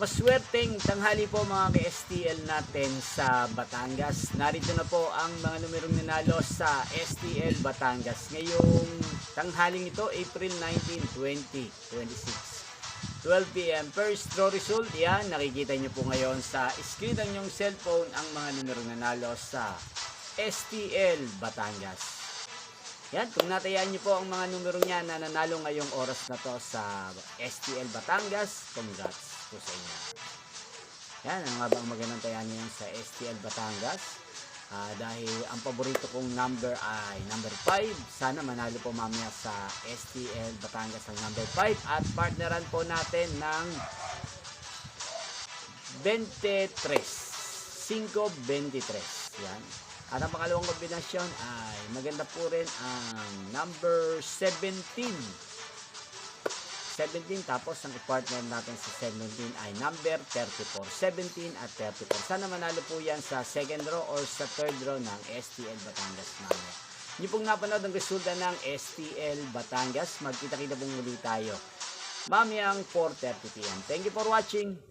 Maswerteng tanghali po mga ka-STL natin sa Batangas. Narito na po ang mga numerong nanalo sa STL Batangas. Ngayong tanghaling ito, April 19, 2026. 12 p.m. First draw result, yan, nakikita nyo po ngayon sa screen ng inyong cellphone ang mga numerong nanalo sa STL Batangas. Yan, kung natayaan nyo po ang mga numero niya na nanalo ngayong oras na to sa STL Batangas, congrats po sa inyo. Yan, ang nga ba ang magandang tayaan niyo sa STL Batangas? Dahil ang paborito kong number ay number 5. Sana manalo po mamaya sa STL Batangas ang number 5. At partneran po natin ng 23. 5-23. Yan. At ang pangalawang kombinasyon ay maganda po rin ang number 17. 17, tapos ang partner natin sa 17 ay number 34. 17 at 34. Sana manalo po yan sa second row or sa third row ng STL Batangas mamaya. Hindi pong napanood ang resulta ng STL Batangas. Magkita-kita pong muli tayo mamayang 4:30 p.m. Thank you for watching.